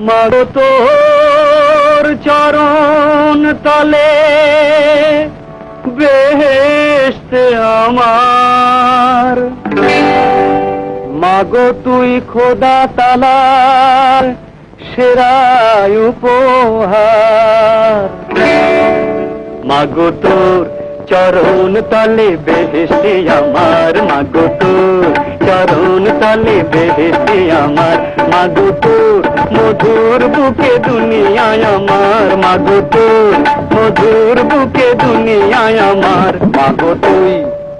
মাগো তোর চরণ তলে বেহেশতে আমার, মাগো তুই খোদা তালার সেরা উপহার। মাগো তোর চরণ তলে বেহেশতে আমার, মাগো তোর চরণ তলে বেহেশতে আমার, মাগো তোর মধুর বুকে দুনিয়ায় আমার, মাগো তোর মধুর বুকে দুনিয়ায় আমার। মাগো তুই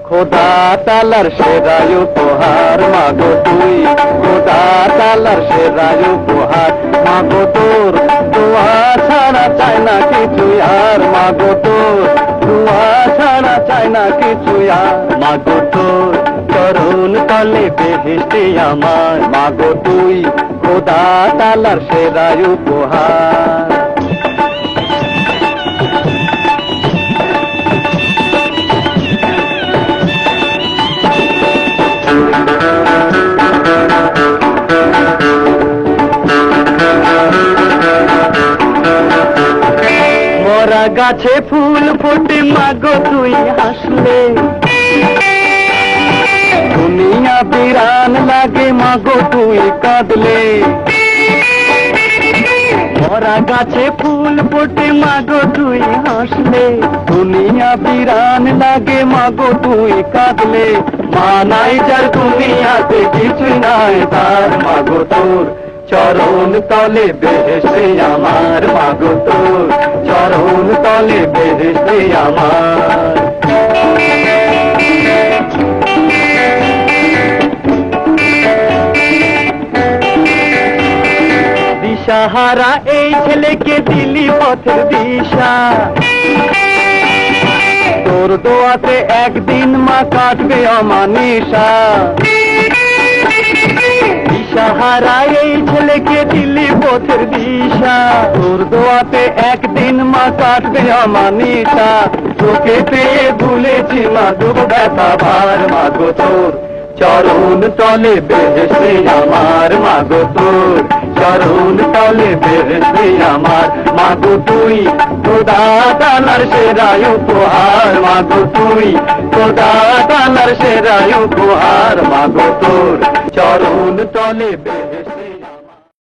খোদা তালার সেরা উপহার, মাগো তুই খোদা তালার সেরা উপহার। মাগো তোর দোয়া ছাড়া চায় না কিছু আর, মাগো তোর দোয়া ছাড়া চায় না কিছু আর। মাগো তোর চরণ তলে বেহেশতে আমার, মাগো তুই খোদা তালার সেরা উপহার। মরা গাছে ফুল ফোটে মাগো তুই হাসলে, দুনিয়া বিরান লাগে মাগো তুই কাঁদলে। মরা গাছে ফুল ফোটে মাগো তুই হাসলে, দুনিয়া বিরান লাগে মাগো তুই কাঁদলে। মা নাই যার দুনিয়াতে কিছুই নাই তার, মাগো তোর চরণ তলে বেহেশতে আমার, মাগো তোর চরণ তলে বেহেশতে আমার। দিশাহারা এই ছেলেকে দিলি পথের দিশা, তোর দোয়াতে একদিন মা কাটবে অমানিসা। দিশাহারা এই ছেলেকে দিলি পথের দিশা, তোর দোয়াতে একদিন মা কাটবে অমানিসা। তোকে পেয়ে ভুলেছি মা দুঃখ ব্যথা ভার, মাগো তোর চরণ তলে বেহেশতে আমার, মাগো তোর চরণ তলে বেহেশতে আমার। মাগো তুই খোদা তালার সেরা উপহার, মাগো তুই খোদা তালার সেরা উপহার। মাগো তোর চরণ তলে